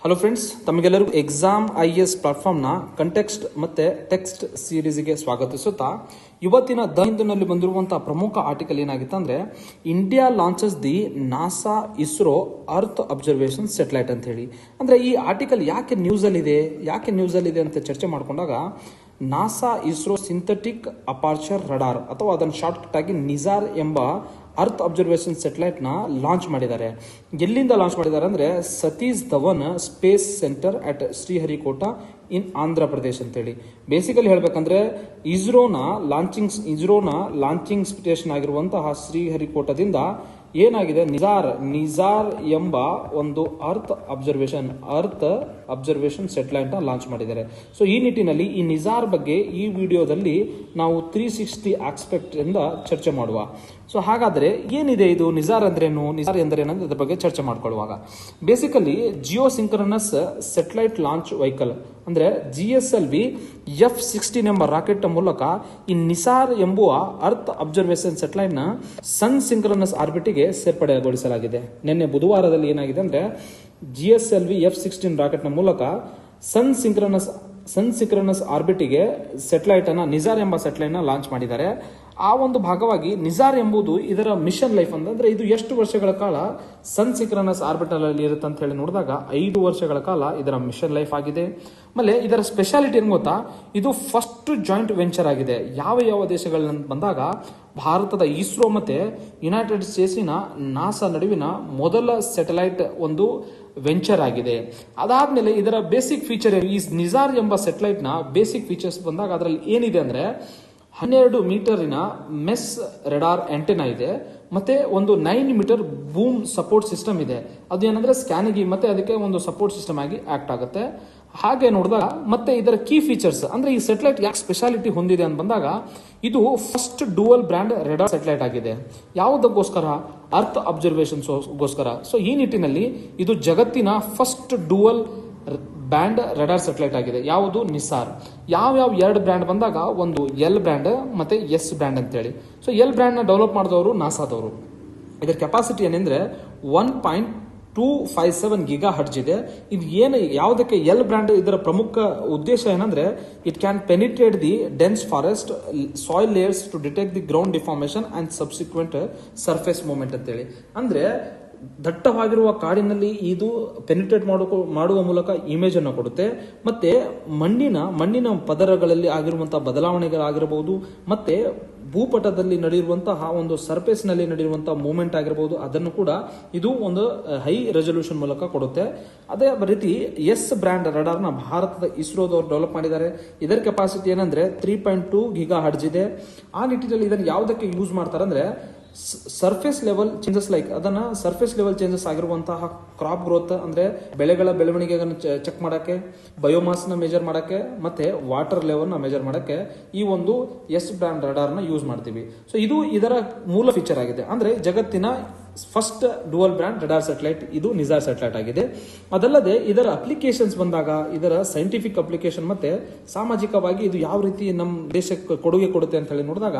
Hello friends, ತಮಗೆಲ್ಲರಿಗೂ exam IAS ಪ್ಲಾಟ್ಫಾರ್ಮ್ನ context ಮತ್ತೆ text ಸೀರೀಸ್ಗೆ ಸ್ವಾಗತಿಸುತ್ತಾ ಇವತ್ತಿನ ದ ಹಿಂದೂನಲ್ಲಿ ಬಂದಿರುವಂತಹ ಪ್ರಮುಖ ಆರ್ಟಿಕಲ್ ಏನಾಗಿತ್ತು ಅಂದ್ರೆ India launches the NASA ISRO earth observation satellite ಅಂತ ಹೇಳಿ. ಅಂದ್ರೆ ಈ ಆರ್ಟಿಕಲ್ ಯಾಕೆ ನ್ಯೂಸ್ ಅಲ್ಲಿ ಇದೆ ಅಂತ ಚರ್ಚೆ ಮಾಡಿಕೊಂಡಾಗ NASA ISRO synthetic aperture radar ಅಥವಾ ಅದನ್ನು ಶಾರ್ಟ್ಕಟ್ ಆಗಿ ನಿಜಾರ್ ಎಂಬ ಅರ್ತ್ ಅಬ್ಸರ್ವೇಷನ್ ಸ್ಯಾಟಲೈಟ್ ನ ಲಾಂಚ್ ಮಾಡಿದ್ದಾರೆ. ಎಲ್ಲಿಂದ ಲಾಂಚ್ ಮಾಡಿದ್ದಾರೆ ಅಂದ್ರೆ Satish Dhawan space centre at Sriharikota in Andhra Pradesh ಅಂತೇಳಿ. ಬೇಸಿಕಲಿ ಹೇಳ್ಬೇಕಂದ್ರೆ ಇಸ್ರೋನ ಲಾಂಚಿಂಗ್ ಸ್ಟೇಷನ್ ಆಗಿರುವಂತಹ ಶ್ರೀಹರಿಕೋಟದಿಂದ ಏನಾಗಿದೆ ನಿಜಾರ್ ಎಂಬ ಒಂದು ಅರ್ತ್ ಅಬ್ಸರ್ವೇಷನ್ ಸ್ಯಾಟಲೈಟ್ ನ ಲಾಂಚ್ ಮಾಡಿದ್ದಾರೆ. ಸೊ ಈ ನಿಟ್ಟಿನಲ್ಲಿ ಈ ನಿಜಾರ್ ಬಗ್ಗೆ ಈ ವಿಡಿಯೋದಲ್ಲಿ ನಾವು 360 ಆಸ್ಪೆಕ್ಟ್ ಇಂದ ಚರ್ಚೆ ಮಾಡುವ. ಸೊ ಹಾಗಾದ್ರೆ ಏನಿದೆ ಇದು ನಿಜಾರ್ ಅಂದ್ರೇನು, ನಿಜಾರ್ ಎಂದರೇನು ಅದ್ರ ಬಗ್ಗೆ ಚರ್ಚೆ ಮಾಡ್ಕೊಳ್ಳುವಾಗ basically geosynchronous satellite launch vehicle ಅಂದ್ರೆ GSLV F-16 ಎಂಬ ರಾಕೆಟ್ ಮೂಲಕ ಈ ನಿಸಾರ್ ಎಂಬುವ ಅರ್ತ್ ಅಬ್ಸರ್ವೇಷನ್ ಸ್ಯಾಟಲೈಟ್ ನ ಸನ್ ಸಿಂಕ್ರನಸ್ ಆರ್ಬಿಟಿಗೆ ಸೇರ್ಪಡೆಗೊಳಿಸಲಾಗಿದೆ. ನಿನ್ನೆ ಬುಧವಾರದಲ್ಲಿ ಏನಾಗಿದೆ ಅಂದ್ರೆ GSLV F-16 ರಾಕೆಟ್ ನ ಮೂಲಕ ಸನ್ ಸಿಂಕ್ರನಸ್ ಆರ್ಬಿಟಿಗೆ ನಿಜಾರ್ ಎಂಬ ಸ್ಯಾಟಲೈಟ್ ನ ಲಾಂಚ್ ಮಾಡಿದ್ದಾರೆ. ಆ ಒಂದು ಭಾಗವಾಗಿ ನಿಜಾರ್ ಎಂಬುದು ಇದರ ಮಿಷನ್ ಲೈಫ್ ಅಂದ್ರೆ ಇದು ಎಷ್ಟು ವರ್ಷಗಳ ಕಾಲ ಸನ್ ಸಿಂಕ್ರನಸ್ ಆರ್ಬಿಟಲ್ ಅಲ್ಲಿ ಇರುತ್ತೆ ಅಂತ ಹೇಳಿ ನೋಡಿದಾಗ 5 ವರ್ಷಗಳ ಕಾಲ ಇದರ ಮಿಷನ್ ಲೈಫ್ ಆಗಿದೆ. ಆಮೇಲೆ ಇದರ ಸ್ಪೆಷಾಲಿಟಿ ಏನು ಗೊತ್ತಾ, ಇದು ಫಸ್ಟ್ ಜಾಯಿಂಟ್ ವೆಂಚರ್ ಆಗಿದೆ. ಯಾವ ದೇಶಗಳ ಬಂದಾಗ ಭಾರತದ ಇಸ್ರೋ ಮತ್ತೆ ಯುನೈಟೆಡ್ ಸ್ಟೇಟ್ಸಿನ ನಾಸಾ ನಡುವಿನ ಮೊದಲ ಸ್ಯಾಟಲೈಟ್ ಒಂದು ವೆಂಚರ್ ಆಗಿದೆ. ಅದಾದ್ಮೇಲೆ ಇದರ ಬೇಸಿಕ್ ಫೀಚರ್ ಈ ನಿಜಾರ್ ಎಂಬ ಸ್ಯಾಟಲೈಟ್ ನ ಬೇಸಿಕ್ ಫೀಚರ್ಸ್ ಬಂದಾಗ ಅದರಲ್ಲಿ ಏನಿದೆ ಅಂದ್ರೆ 12 ಮೀಟರಿನ ಮೆಸ್ ರೆಡಾರ್ ಆಂಟೆನಾ ಇದೆ, ಮತ್ತೆ ಒಂದು 9 ಮೀಟರ್ ಬೂಮ್ ಸಪೋರ್ಟ್ ಸಿಸ್ಟಮ್ ಇದೆ. ಅದು ಏನಂದ್ರೆ ಸ್ಕ್ಯಾನಿಂಗ್ ಮತ್ತೆ ಅದಕ್ಕೆ ಒಂದು ಸಪೋರ್ಟ್ ಸಿಸ್ಟಮ್ ಆಗಿ ಆಕ್ಟ್ ಆಗುತ್ತೆ. ಹಾಗೆ ನೋಡಿದಾಗ ಮತ್ತೆ ಇದರ ಕೀ ಫೀಚರ್ಸ್ ಅಂದ್ರೆ ಈ ಸ್ಯಾಟಲೈಟ್ ಯಾಕೆ ಸ್ಪೆಷಾಲಿಟಿ ಹೊಂದಿದೆ ಅಂತ ಬಂದಾಗ ಇದು first dual brand radar satellite ಆಗಿದೆ. ಯಾವುದಕ್ಕೋಸ್ಕರ? ಅರ್ತ್ ಅಬ್ಸರ್ವೇಷನ್ ಗೋಸ್ಕರ. ಸೊ ಈ ನಿಟ್ಟಿನಲ್ಲಿ ಇದು ಜಗತ್ತಿನ first dual band radar satellite ಆಗಿದೆ. ಯಾವುದು? ನಿಸಾರ್. ಯಾವ 2 ಬ್ರ್ಯಾಂಡ್ ಬಂದಾಗ ಒಂದು L ಬ್ರ್ಯಾಂಡ್ ಮತ್ತೆ S ಬ್ರ್ಯಾಂಡ್ ಅಂತೇಳಿ. ಸೊ L ಬ್ರ್ಯಾಂಡ್ ನ ಡೆವಲಪ್ ಮಾಡಿದವರು ನಾಸಾದವರು. ಇದರ ಕೆಪಾಸಿಟಿ ಏನಂದ್ರೆ 1.257 ಗಿಗಾ ಹರ್ಟ್ಜ್ ಇದೆ. ಇದು ಯಾವುದಕ್ಕೆ L ಬ್ರ್ಯಾಂಡ್ ಇದರ ಪ್ರಮುಖ ಉದ್ದೇಶ ಏನಂದ್ರೆ it can penetrate the dense forest soil layers to detect the ground deformation and subsequent surface movement ಅಂತೇಳಿ. ಅಂದ್ರೆ ದಟ್ಟವಾಗಿರುವ ಕಾಡಿನಲ್ಲಿ ಇದು ಪೆನಿಟ್ರೇಟ್ ಮಾಡುವ ಮೂಲಕ ಇಮೇಜ್ ಅನ್ನು ಕೊಡುತ್ತೆ. ಮತ್ತೆ ಮಣ್ಣಿನ ಪದರಗಳಲ್ಲಿ ಆಗಿರುವಂತಹ ಬದಲಾವಣೆಗಳಾಗಿರಬಹುದು, ಮತ್ತೆ ಭೂಪಟದಲ್ಲಿ ನಡೆಯುವಂತಹ ಒಂದು ಸರ್ಫೇಸ್ ನಲ್ಲಿ ನಡೆಯುವಂತಹ ಮೂವ್ಮೆಂಟ್ ಆಗಿರಬಹುದು, ಅದನ್ನು ಕೂಡ ಇದು ಒಂದು ಹೈ ರೆಸಲ್ಯೂಷನ್ ಮೂಲಕ ಕೊಡುತ್ತೆ. ಅದೇ ರೀತಿ S ಬ್ರ್ಯಾಂಡ್ ರಡಾರ್ ನ ಭಾರತದ ಇಸ್ರೋದವರು ಡೆವಲಪ್ ಮಾಡಿದ್ದಾರೆ. ಇದರ ಕೆಪಾಸಿಟಿ ಏನಂದ್ರೆ 3.2 ಗಿಗಾ ಹರ್ಟ್ಜ್ ಇದೆ. ಆ ನಿಟ್ಟಿನಲ್ಲಿ ಇದನ್ನು ಯಾವುದಕ್ಕೆ ಯೂಸ್ ಮಾಡ್ತಾರೆ ಅಂದ್ರೆ ಸರ್ಫೇಸ್ ಲೆವೆಲ್ ಚೇಂಜಸ್ ಆಗಿರುವಂತಹ ಕ್ರಾಪ್ ಗ್ರೋತ್ ಅಂದ್ರೆ ಬೆಳೆಗಳ ಬೆಳವಣಿಗೆಯನ್ನು ಚೆಕ್ ಮಾಡಕ್ಕೆ, ಬಯೋಮಾಸ್ ನ ಮೆಜರ್ ಮಾಡಕ್ಕೆ, ಮತ್ತೆ ವಾಟರ್ ಲೆವೆಲ್ ನ ಮೆಜರ್ ಮಾಡಕ್ಕೆ ಈ ಒಂದು S ಬ್ರ್ಯಾಂಡ್ ರಡಾರ್ ನ ಯೂಸ್ ಮಾಡ್ತೀವಿ. ಸೊ ಇದು ಇದರ ಮೂಲ ಫೀಚರ್ ಆಗಿದೆ. ಅಂದ್ರೆ ಜಗತ್ತಿನ first dual brand radar satellite ಇದು ನಿಜಾರ್ ಸ್ಯಾಟಲೈಟ್ ಆಗಿದೆ. ಅದಲ್ಲದೆ ಇದರ ಅಪ್ಲಿಕೇಶನ್ಸ್ ಬಂದಾಗ ಇದರ ಸೈಂಟಿಫಿಕ್ ಅಪ್ಲಿಕೇಶನ್ ಮತ್ತೆ ಸಾಮಾಜಿಕವಾಗಿ ಇದು ಯಾವ ರೀತಿ ನಮ್ಮ ದೇಶಕ್ಕೆ ಕೊಡುಗೆ ಕೊಡುತ್ತೆ ಅಂತ ಹೇಳಿ ನೋಡಿದಾಗ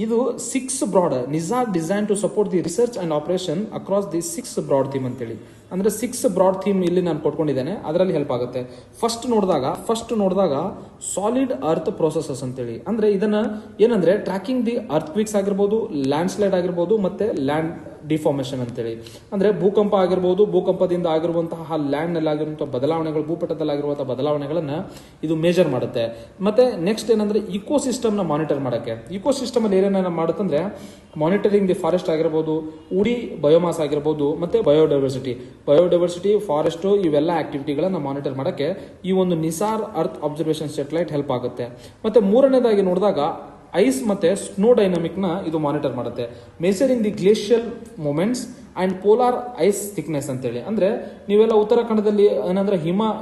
ಇದು 6 broad NISAR design to support the research and operation across the 6 broad theme ಅಂತೇಳಿ. ಅಂದ್ರೆ 6 ಬ್ರಾಡ್ ಥೀಮ್ ಇಲ್ಲಿ ನಾನು ಕೊಟ್ಕೊಂಡಿದ್ದೇನೆ, ಅದರಲ್ಲಿ ಹೆಲ್ಪ್ ಆಗುತ್ತೆ. ಫಸ್ಟ್ ನೋಡಿದಾಗ ಸಾಲಿಡ್ ಅರ್ತ್ ಪ್ರೊಸೆಸಸ್ ಅಂತೇಳಿ. ಅಂದ್ರೆ ಇದನ್ನ ಏನಂದ್ರೆ ಟ್ರ್ಯಾಕಿಂಗ್ ದಿ ಅರ್ತ್ ಕ್ವಿಕ್ಸ್ ಆಗಿರ್ಬೋದು, ಲ್ಯಾಂಡ್ ಸ್ಲೈಡ್ ಆಗಿರ್ಬೋದು, ಮತ್ತೆ ಲ್ಯಾಂಡ್ ಡಿಫಾರ್ಮೇಶನ್ ಅಂತೇಳಿ. ಅಂದ್ರೆ ಭೂಕಂಪ ಆಗಿರ್ಬೋದು, ಭೂಕಂಪದಿಂದ ಆಗಿರುವಂತಹ ಲ್ಯಾಂಡ್ ನಲ್ಲಿ ಆಗಿರುವಂತಹ ಬದಲಾವಣೆಗಳು, ಭೂಪಟದಲ್ಲಿ ಆಗಿರುವಂತಹ ಬದಲಾವಣೆಗಳನ್ನ ಇದು ಮೇಜರ್ ಮಾಡುತ್ತೆ. ಮತ್ತೆ ನೆಕ್ಸ್ಟ್ ಏನಂದ್ರೆ ಇಕೋಸಿಸ್ಟಮ್ ನ ಮಾನಿಟರ್ ಮಾಡಕ್ಕೆ. ಇಕೋಸಿಸ್ಟಮ್ ಅಲ್ಲಿ ಏನೇನ ಮಾಡುತ್ತಂದ್ರೆ ಮಾನಿಟರಿಂಗ್ ದಿ ಫಾರೆಸ್ಟ್ ಆಗಿರ್ಬೋದು, ಉಡಿ ಬಯೋಮಾಸ್ ಆಗಿರ್ಬೋದು, ಮತ್ತೆ ಬಯೋಡೈವರ್ಸಿಟಿ ಫಾರೆಸ್ಟ್ ಇವೆಲ್ಲ ಆಕ್ಟಿವಿಟಿಗಳನ್ನ ಮಾನಿಟರ್ ಮಾಡಕ್ಕೆ ಈ ಒಂದು Nisar earth observation satellite help ಆಗುತ್ತೆ. ಮತ್ತೆ ಮೂರನೇದಾಗಿ ನೋಡಿದಾಗ ಐಸ್ ಮತ್ತೆ ಸ್ನೋ ಡೈನಾಮಿಕ್ ನ ಇದು ಮಾನಿಟರ್ ಮಾಡುತ್ತೆ. Measuring the glacial movements and polar ice thickness ಅಂತೇಳಿ. ಅಂದ್ರೆ ನೀವೆಲ್ಲ ಉತ್ತರಾಖಂಡದಲ್ಲಿ ಏನಂದ್ರೆ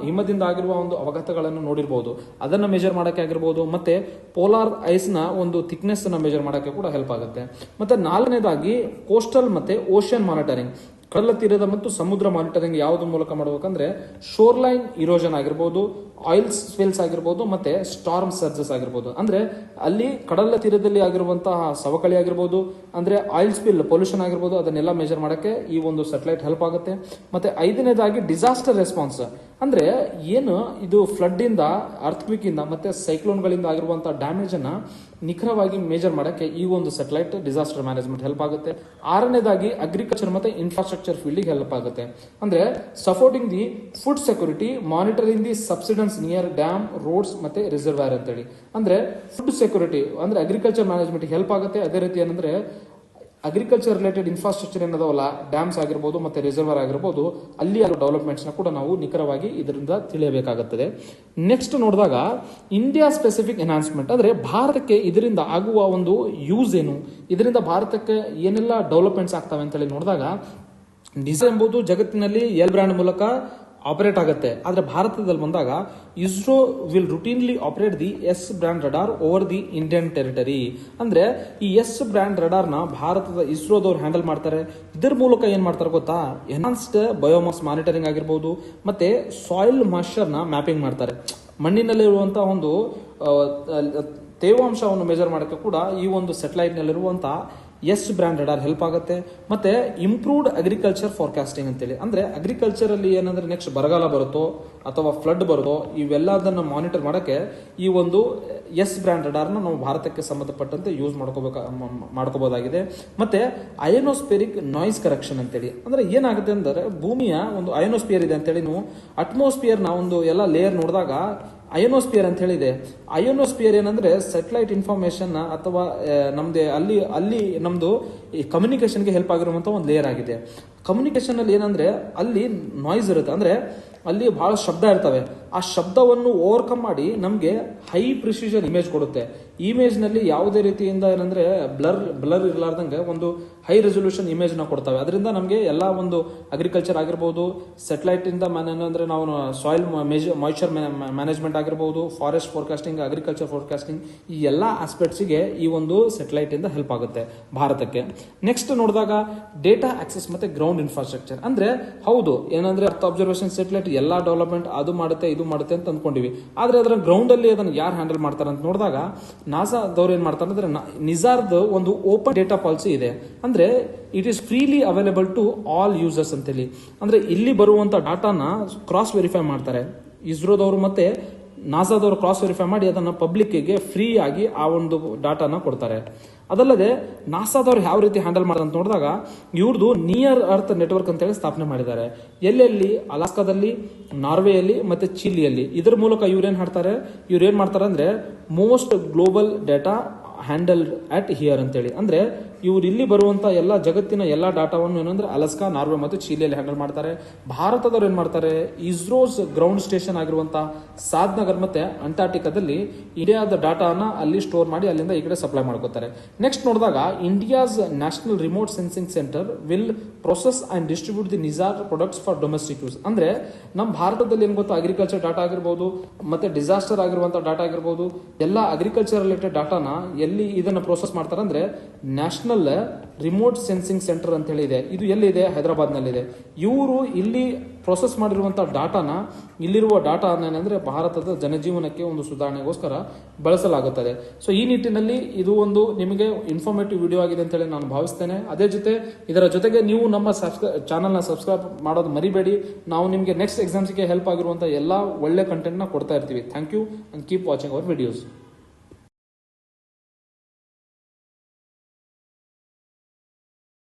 ಹಿಮದಿಂದ ಆಗಿರುವ ಒಂದು ಅವಘಾತಗಳನ್ನು ನೋಡಿರ್ಬೋದು, ಅದನ್ನ ಮೆಜರ್ ಮಾಡಕ್ಕೆ ಆಗಿರ್ಬೋದು, ಮತ್ತೆ ಪೋಲಾರ್ ಐಸ್ ನ ಒಂದು ಥಿಕ್ನೆಸ್ ನ ಮೆಜರ್ ಮಾಡಕ್ಕೆ ಕೂಡ ಹೆಲ್ಪ್ ಆಗುತ್ತೆ. ಮತ್ತೆ 4ನೇದಾಗಿ ಕೋಸ್ಟಲ್ ಮತ್ತೆ ಓಷನ್ ಮಾನಿಟರಿಂಗ್. ಕಡಲ ತೀರದ ಮತ್ತು ಸಮುದ್ರ ಮಾನಿಟರಿಂಗ್ ಯಾವ್ದು ಮೂಲಕ ಮಾಡಬೇಕಂದ್ರೆ ಶೋರ್ ಲೈನ್ ಇರೋಷನ್ ಆಗಿರ್ಬೋದು, ಆಯಿಲ್ ಸ್ಪಿಲ್ಸ್ ಆಗಿರ್ಬೋದು, ಮತ್ತೆ ಸ್ಟಾರ್ಮ್ ಸರ್ಜಸ್ ಆಗಿರ್ಬೋದು. ಅಂದ್ರೆ ಅಲ್ಲಿ ಕಡಲ ತೀರದಲ್ಲಿ ಆಗಿರುವಂತಹ ಸವಕಳಿ ಆಗಿರ್ಬೋದು, ಅಂದ್ರೆ ಆಯಿಲ್ ಸ್ಪಿಲ್ ಪೊಲ್ಯೂಷನ್ ಆಗಿರ್ಬೋದು, ಅದನ್ನೆಲ್ಲ ಮೆಜರ್ ಮಾಡಕ್ಕೆ ಈ ಒಂದು ಸ್ಯಾಟಲೈಟ್ ಹೆಲ್ಪ್ ಆಗುತ್ತೆ. ಮತ್ತೆ ಐದನೇದಾಗಿ ಡಿಸಾಸ್ಟರ್ ರೆಸ್ಪಾನ್ಸ್, ಅಂದ್ರೆ ಏನು ಇದು ಫ್ಲಡ್ ಇಂದ, ಅರ್ಥಕ್ವಿಕ್ ಇಂದ ಮತ್ತೆ ಸೈಕ್ಲೋನ್ ಗಳಿಂದ ಆಗಿರುವಂತಹ ಡ್ಯಾಮೇಜ್ ಅನ್ನ ನಿಖರವಾಗಿ ಮೇಜರ್ ಮಾಡಕ್ಕೆ ಈ ಒಂದು ಸ್ಯಾಟಲೈಟ್ ಡಿಸಾಸ್ಟರ್ ಮ್ಯಾನೇಜ್ಮೆಂಟ್ ಹೆಲ್ಪ್ ಆಗುತ್ತೆ. ಆರನೇದಾಗಿ ಅಗ್ರಿಕಲ್ಚರ್ ಮತ್ತೆ ಇನ್ಫ್ರಾಸ್ಟ್ರಕ್ಚರ್ ಫೀಲ್ಡ್ ಹೆಲ್ಪ್ ಆಗುತ್ತೆ. ಅಂದ್ರೆ supporting the food security, monitoring the subsidence near dam, roads ಮತ್ತೆ ರಿಸರ್ವಾಯರ್ ಅಂತೇಳಿ. ಅಂದ್ರೆ ಫುಡ್ ಸೆಕ್ಯೂರಿಟಿ ಅಂದ್ರೆ ಅಗ್ರಿಕಲ್ಚರ್ ಮ್ಯಾನೇಜ್ಮೆಂಟ್ ಹೆಲ್ಪ್ ಆಗುತ್ತೆ. ಅದೇ ರೀತಿ ಏನಂದ್ರೆ ಅಗ್ರಿಕಲ್ಚರ್ ರಿಲೇಟೆಡ್ ಇನ್ಫ್ರಾಸ್ಟ್ರಕ್ಚರ್ ಏನದಾವಲ್ಲ, ಡ್ಯಾಮ್ಸ್ ಆಗಿರ್ಬೋದು ಮತ್ತೆ ರಿಸರ್ವರ್ ಆಗಿರ್ಬೋದು, ಅಲ್ಲಿ ಡೆವಲಪ್ಮೆಂಟ್ಸ್ ನ ಕೂಡ ನಾವು ನಿಖರವಾಗಿ ಇದರಿಂದ ತಿಳಿಯಬೇಕಾಗುತ್ತದೆ. ನೆಕ್ಸ್ಟ್ ನೋಡಿದಾಗ ಇಂಡಿಯಾ ಸ್ಪೆಸಿಫಿಕ್ ಎನ್ಹಾನ್ಸ್ಮೆಂಟ್, ಅಂದ್ರೆ ಭಾರತಕ್ಕೆ ಇದರಿಂದ ಆಗುವ ಒಂದು ಯೂಸ್ ಏನು, ಇದರಿಂದ ಭಾರತಕ್ಕೆ ಏನೆಲ್ಲ ಡೆವಲಪ್ಮೆಂಟ್ಸ್ ಆಗ್ತವೆ ಅಂತೇಳಿ ನೋಡಿದಾಗ, ಡಿಸಾ ಎಂಬುದು ಜಗತ್ತಿನಲ್ಲಿ ಎಲ್ ಬ್ರ್ಯಾಂಡ್ ಮೂಲಕ ಆಪರೇಟ್ ಆಗುತ್ತೆ. ಆದ್ರೆ ಭಾರತದಲ್ಲಿ ಬಂದಾಗ ISRO will routinely operate the S band radar over the Indian territory. ಅಂದ್ರೆ ಈ ಎಸ್ ಬ್ರ್ಯಾಂಡ್ ರಡಾರ್ ನ ಭಾರತದ ಇಸ್ರೋದವ್ರು ಹ್ಯಾಂಡಲ್ ಮಾಡ್ತಾರೆ. ಇದರ ಮೂಲಕ ಏನ್ ಮಾಡ್ತಾರೆ ಗೊತ್ತಾ, ಎನ್ಹಾನ್ಸ್ಡ್ ಬಯೋಮಾಸ್ ಮಾನಿಟರಿಂಗ್ ಆಗಿರ್ಬೋದು, ಮತ್ತೆ ಸಾಯಿಲ್ ಮಾಯಿಶ್ಚರ್ ನ ಮ್ಯಾಪಿಂಗ್ ಮಾಡ್ತಾರೆ. ಮಣ್ಣಿನಲ್ಲಿರುವಂತಹ ಒಂದು ತೇವಾಂಶವನ್ನು ಮೆಜರ್ ಮಾಡೋಕ್ಕೆ ಕೂಡ ಈ ಒಂದು ಸೆಟಲೈಟ್ ನಲ್ಲಿರುವಂತಹ ಎಸ್ ಬ್ರ್ಯಾಂಡ್ ರಡಾರ್ ಹೆಲ್ಪ್ ಆಗುತ್ತೆ. ಮತ್ತೆ ಇಂಪ್ರೂವ್ಡ್ ಅಗ್ರಿಕಲ್ಚರ್ ಫಾರ್ಕಾಸ್ಟಿಂಗ್ ಅಂತೇಳಿ, ಅಂದ್ರೆ ಅಗ್ರಿಕಲ್ಚರ್ ಅಲ್ಲಿ ಏನಂದ್ರೆ ನೆಕ್ಸ್ಟ್ ಬರಗಾಲ ಬರುತ್ತೋ ಅಥವಾ ಫ್ಲಡ್ ಬರುತ್ತೋ ಇವೆಲ್ಲದನ್ನ ಮಾನಿಟರ್ ಮಾಡಕ್ಕೆ ಈ ಒಂದು ಎಸ್ ಬ್ರ್ಯಾಂಡ್ ರಡಾರ್ ನಾವು ಭಾರತಕ್ಕೆ ಸಂಬಂಧಪಟ್ಟಂತೆ ಯೂಸ್ ಮಾಡ್ಕೋಬಹುದಾಗಿದೆ. ಮತ್ತೆ ಅಯೋನೋಸ್ಫಿಯರಿಕ್ ನಾಯ್ಸ್ ಕರೆಕ್ಷನ್ ಅಂತೇಳಿ, ಅಂದ್ರೆ ಏನಾಗುತ್ತೆ ಅಂದ್ರೆ ಭೂಮಿಯ ಒಂದು ಅಯೋನೋಸ್ಫಿಯರ್ ಇದೆ ಅಂತೇಳಿ ನೀವು ಅಟ್ಮಾಸ್ಫಿಯರ್ ನ ಒಂದು ಎಲ್ಲ ಲೇಯರ್ ನೋಡಿದಾಗ ಅಯೋನೋಸ್ಫಿಯರ್ ಅಂತ ಹೇಳಿದೆ. ಅಯೋನೋಸ್ಫಿಯರ್ ಏನಂದ್ರೆ ಸ್ಯಾಟಲೈಟ್ ಇನ್ಫಾರ್ಮೇಶನ್ ಅಥವಾ ನಮ್ದು ಅಲ್ಲಿ ನಮ್ದು ಈ ಕಮ್ಯುನಿಕೇಶನ್ಗೆ ಹೆಲ್ಪ್ ಆಗಿರುವಂತ ಒಂದು ಲೇಯರ್ ಆಗಿದೆ. ಕಮ್ಯುನಿಕೇಶನ್ ಅಲ್ಲಿ ಏನಂದ್ರೆ ಅಲ್ಲಿ ನಾಯ್ಸ್ ಇರುತ್ತೆ, ಅಂದ್ರೆ ಅಲ್ಲಿ ಬಹಳ ಶಬ್ದ ಇರ್ತವೆ. ಆ ಶಬ್ದವನ್ನು ಓವರ್ಕಮ್ ಮಾಡಿ ನಮಗೆ ಹೈ ಪ್ರಿಸಿಷನ್ ಇಮೇಜ್ ಕೊಡುತ್ತೆ. ಇಮೇಜ್ ನಲ್ಲಿ ಯಾವುದೇ ರೀತಿಯಿಂದ ಏನಂದ್ರೆ ಬ್ಲರ್ ಇರಲಾರ್ದಂಗೆ ಒಂದು ಹೈ ರೆಸೊಲ್ಯೂಷನ್ ಇಮೇಜ್ ನ ಕೊಡ್ತವೆ. ಅದರಿಂದ ನಮಗೆ ಎಲ್ಲಾ ಒಂದು ಅಗ್ರಿಕಲ್ಚರ್ ಆಗಿರ್ಬೋದು, ಸೆಟಲೈಟ್ ಇಂದ ಏನಂದ್ರೆ ನಾವು ಸಾಯಿಲ್ ಮಾಯಿಶ್ಚರ್ ಮ್ಯಾನೇಜ್ಮೆಂಟ್ ಆಗಿರ್ಬೋದು, ಫಾರೆಸ್ಟ್ ಫೋರ್ಕಾಸ್ಟಿಂಗ್, ಅಗ್ರಿಕಲ್ಚರ್ ಫೋರ್ಕಾಸ್ಟಿಂಗ್, ಈ ಎಲ್ಲಾ ಆಸ್ಪೆಕ್ಟ್ಸ್ ಗೆ ಈ ಒಂದು ಸೆಟಲೈಟ್ ಇಂದ ಹೆಲ್ಪ್ ಆಗುತ್ತೆ ಭಾರತಕ್ಕೆ. ನೆಕ್ಸ್ಟ್ ನೋಡಿದಾಗ ಡೇಟಾ ಆಕ್ಸೆಸ್ ಮತ್ತೆ ಗ್ರೌಂಡ್ ಇನ್ಫ್ರಾಸ್ಟ್ರಕ್ಚರ್, ಅಂದ್ರೆ ಹೌದು ಏನಂದ್ರೆ ಅರ್ಥ ಅಬ್ಸರ್ವೇಷನ್ ಸೆಟಲೈಟ್ ಎಲ್ಲಾ ಡೆವಲಪ್ಮೆಂಟ್ ಅದು ಮಾಡುತ್ತೆ ಇದು ಮಾಡುತ್ತೆ ಅಂತ ಅಂದ್ಕೊಂಡಿವಿ. ಆದ್ರೆ ಅದರ ಗ್ರೌಂಡ್ ಅಲ್ಲಿ ಅದನ್ನ ಯಾರು ಹ್ಯಾಂಡಲ್ ಮಾಡ್ತಾರೆ ಅಂತ ನೋಡಿದಾಗ ನಾಸಾದವ್ರು ಏನ್ ಮಾಡ್ತಾರೆ ಅಂದ್ರೆ ನಿಜಾರ್ದ್ ಒಂದು ಓಪನ್ ಡೇಟಾ ಪಾಲಿಸಿ ಇದೆ. ಅಂದ್ರೆ it is freely available to all users ಅಂತೇಳಿ. ಅಂದ್ರೆ ಇಲ್ಲಿ ಬರುವಂತ ಡಾಟಾನ ಕ್ರಾಸ್ ವೆರಿಫೈ ಮಾಡ್ತಾರೆ ಇಸ್ರೋದವರು ಮತ್ತೆ ನಾಸಾದವರು ಕ್ರಾಸ್ ವೆರಿಫೈ ಮಾಡಿ ಅದನ್ನ ಪಬ್ಲಿಕ್ಗೆ ಫ್ರೀ ಆಗಿ ಆ ಒಂದು ಡಾಟಾನ ಕೊಡ್ತಾರೆ. ಅದಲ್ಲದೆ ನಾಸಾದವ್ರು ಯಾವ ರೀತಿ ಹ್ಯಾಂಡಲ್ ಮಾಡ್ತಾರೆ ಅಂತ ನೋಡಿದಾಗ ಇವ್ರದ್ದು ನಿಯರ್ ಅರ್ತ್ ನೆಟ್ವರ್ಕ್ ಅಂತ ಹೇಳಿ ಸ್ಥಾಪನೆ ಮಾಡಿದ್ದಾರೆ. ಎಲ್ಲೆಲ್ಲಿ ಅಲಾಸ್ಕಾದಲ್ಲಿ, ನಾರ್ವೆಯಲ್ಲಿ ಮತ್ತೆ ಚಿಲಿಯಲ್ಲಿ. ಇದರ ಮೂಲಕ ಇವ್ರೇನ್ ಮಾಡ್ತಾರೆ ಅಂದ್ರೆ most global data handle at here ಅಂತೇಳಿ. ಅಂದ್ರೆ ಇವ್ರು ಇಲ್ಲಿ ಬರುವಂತ ಎಲ್ಲ ಜಗತ್ತಿನ ಎಲ್ಲಾ ಡಾಟಾವನ್ನು ಏನಂದ್ರೆ ಅಲಾಸ್ಕಾ, ನಾರ್ವೆ ಮತ್ತು ಚಿಲಿಯಲ್ಲಿ ಹ್ಯಾಂಡಲ್ ಮಾಡ್ತಾರೆ. ಭಾರತದವ್ರು ಏನ್ ಮಾಡ್ತಾರೆ, ಇಸ್ರೋಸ್ ಗ್ರೌಂಡ್ ಸ್ಟೇಷನ್ ಆಗಿರುವಂತಹ ಸಾದ್ನಗರ್ ಮತ್ತೆ ಅಂಟಾರ್ಟಿಕಾದಲ್ಲಿ ಇಂಡಿಯಾದ ಡಾಟಾನ ಅಲ್ಲಿ ಸ್ಟೋರ್ ಮಾಡಿ ಅಲ್ಲಿಂದ ಈ ಕಡೆ ಸಪ್ಲೈ ಮಾಡ್ಕೋತಾರೆ. ನೆಕ್ಸ್ಟ್ ನೋಡಿದಾಗ India's national remote sensing centre will process and distribute the Nizar products for domestic use. ಅಂದ್ರೆ ನಮ್ಮ ಭಾರತದಲ್ಲಿ ಏನ್ ಗೊತ್ತಾ, ಅಗ್ರಿಕಲ್ಚರ್ ಡಾಟಾ ಆಗಿರ್ಬೋದು ಮತ್ತೆ ಡಿಸಾಸ್ಟರ್ ಆಗಿರುವಂತಹ ಡಾಟಾ ಆಗಿರ್ಬೋದು, ಎಲ್ಲ ಅಗ್ರಿಕಲ್ಚರ್ ರಿಲೇಟೆಡ್ ಡಾಟಾನ ಎಲ್ಲಿ ಇದನ್ನ ಪ್ರೋಸೆಸ್ ಮಾಡ್ತಾರೆ ಅಂದ್ರೆ ನ್ಯಾಷನಲ್ ರಿಮೋಟ್ ಸೆನ್ಸಿಂಗ್ ಸೆಂಟರ್ ಅಂತ ಹೇಳಿ ಇದೆ. ಇದು ಎಲ್ಲಿದೆ, ಹೈದರಾಬಾದ್ ನಲ್ಲಿದೆ. ಇವರು ಇಲ್ಲಿ ಪ್ರೊಸೆಸ್ ಮಾಡಿರುವಂತಹ ಡಾಟಾನ, ಇಲ್ಲಿರುವ ಡಾಟಾ ಏನಂದ್ರೆ ಭಾರತದ ಜನಜೀವನಕ್ಕೆ ಒಂದು ಸುಧಾರಣೆಗೋಸ್ಕರ ಬಳಸಲಾಗುತ್ತದೆ. ಸೊ ಈ ನಿಟ್ಟಿನಲ್ಲಿ ಇದು ಒಂದು ನಿಮಗೆ ಇನ್ಫಾರ್ಮೇಟಿವ್ ವಿಡಿಯೋ ಆಗಿದೆ ಅಂತ ಹೇಳಿ ನಾನು ಭಾವಿಸ್ತೇನೆ. ಅದೇ ಇದರ ಜೊತೆಗೆ ನೀವು ನಮ್ಮ ಚಾನಲ್ ನ ಸಬ್ಸ್ಕ್ರೈಬ್ ಮಾಡೋದು ಮರಿಬೇಡಿ. ನಾವು ನಿಮಗೆ ನೆಕ್ಸ್ಟ್ ಎಕ್ಸಾಮ್ಸ್ಗೆ ಹೆಲ್ಪ್ ಆಗಿರುವಂತಹ ಎಲ್ಲಾ ಒಳ್ಳೆ ಕಂಟೆಂಟ್ ನ ಕೊಡ್ತಾ ಇರ್ತೀವಿ. Thank you and keep watching our videos.